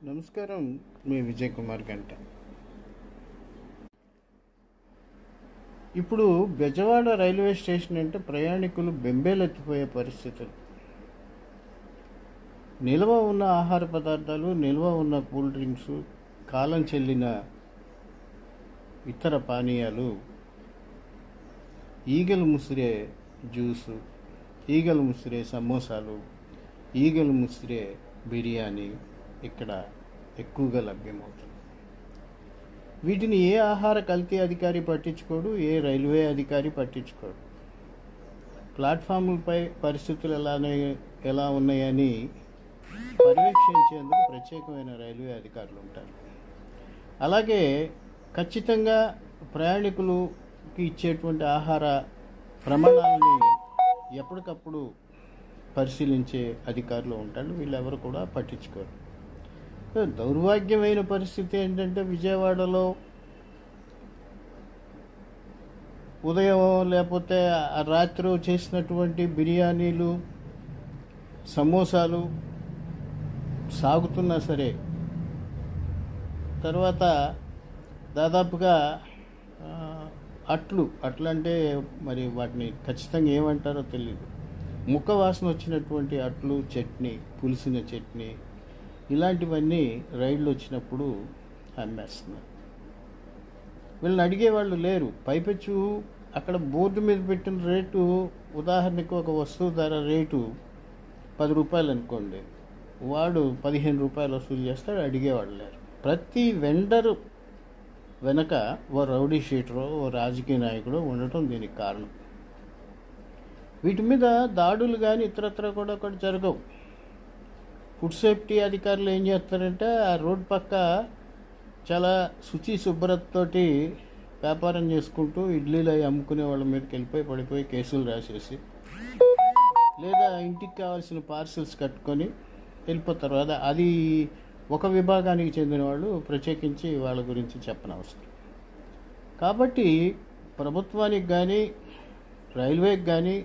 నమస్కారం. మీ విజయ్ కుమార్ గంట. ఇప్పుడు బెజవాడ రైల్వే స్టేషన్ అంటే ప్రయాణికులు బెంబేలెత్తిపోయే పరిస్థితులు. నిల్వ ఉన్న ఆహార పదార్థాలు, నిల్వ ఉన్న కూల్ డ్రింక్స్, కాలం చెల్లిన ఇతర పానీయాలు, ఈగలు ముసిరే జ్యూసు, ఈగలు ముసిరే సమోసాలు, ఈగలు ముసిరే బిర్యానీ ఇక్కడ ఎక్కువగా లభ్యమవుతుంది. వీటిని ఏ ఆహార కల్తీ అధికారి పట్టించుకోడు, ఏ రైల్వే అధికారి పట్టించుకోడు. ప్లాట్ఫామ్లపై పరిస్థితులు ఎలా ఉన్నాయని పర్యవేక్షించేందుకు ప్రత్యేకమైన రైల్వే అధికారులు ఉంటారు. అలాగే ఖచ్చితంగా ప్రయాణికులకి ఇచ్చేటువంటి ఆహార ప్రమాణాలని ఎప్పటికప్పుడు పరిశీలించే అధికారులు ఉంటారు. వీళ్ళెవరు కూడా పట్టించుకోరు. దౌర్భాగ్యమైన పరిస్థితి ఏంటంటే, విజయవాడలో ఉదయం లేకపోతే రాత్రి చేసినటువంటి బిర్యానీలు, సమోసాలు సాగుతున్నా సరే, తర్వాత దాదాపుగా అట్లు అంటే మరి వాటిని ఖచ్చితంగా ఏమంటారో తెలియదు, ముక్క వాసన వచ్చినటువంటి అట్లు, చట్నీ, పులిసిన చట్నీ, ఇలాంటివన్నీ రైళ్ళు వచ్చినప్పుడు అమ్మేస్తున్నారు. వీళ్ళని అడిగేవాళ్ళు లేరు. పైపెచ్చు అక్కడ బోర్డు మీద పెట్టిన రేటు, ఉదాహరణకు ఒక వస్తువు ధర రేటు 10 రూపాయలు అనుకోండి, వాడు 15 రూపాయలు వసూలు చేస్తాడు. అడిగేవాళ్ళు లేరు. ప్రతి వెండరు వెనక ఓ రౌడీ షీటరో, ఓ రాజకీయ నాయకుడో ఉండటం దీనికి కారణం. వీటి మీద దాడులు కానీ ఇతరత్ర కూడా జరగవు. ఫుడ్ సేఫ్టీ అధికారులు ఏం చేస్తారంటే, ఆ రోడ్ పక్క చాలా శుచి శుభ్రతతోటి వ్యాపారం చేసుకుంటూ ఇడ్లీలు అవి అమ్ముకునే వాళ్ళ మీదకి పడిపోయి కేసులు రాసేసి, లేదా ఇంటికి కావాల్సిన పార్సిల్స్ కట్టుకొని వెళ్ళిపోతారు. అది ఒక విభాగానికి చెందిన వాళ్ళు, ప్రత్యేకించి వాళ్ళ గురించి చెప్పనవసరం. కాబట్టి ప్రభుత్వానికి కానీ, రైల్వేకి కానీ,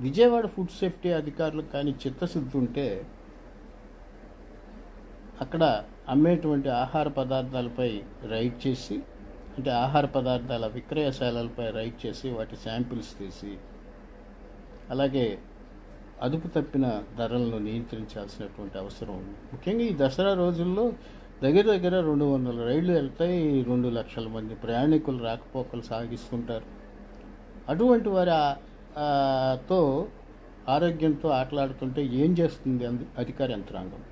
విజయవాడ ఫుడ్ సేఫ్టీ అధికారులకు కానీ చిత్తశుద్ధి ఉంటే, అక్కడ అమ్మేటువంటి ఆహార పదార్థాలపై రైడ్ చేసి, అంటే ఆహార పదార్థాల విక్రయశాలలపై రైడ్ చేసి వాటి శాంపిల్స్ తీసి, అలాగే అదుపు తప్పిన ధరలను నియంత్రించాల్సినటువంటి అవసరం ఉంది. ముఖ్యంగా ఈ దసరా రోజుల్లో దగ్గర 200 రైళ్లు వెళ్తాయి. 2 లక్షల మంది ప్రయాణికులు రాకపోకలు సాగిస్తుంటారు. అటువంటి వారి ఆరోగ్యంతో ఆటలాడుతుంటే ఏం చేస్తుంది అధికార యంత్రాంగం?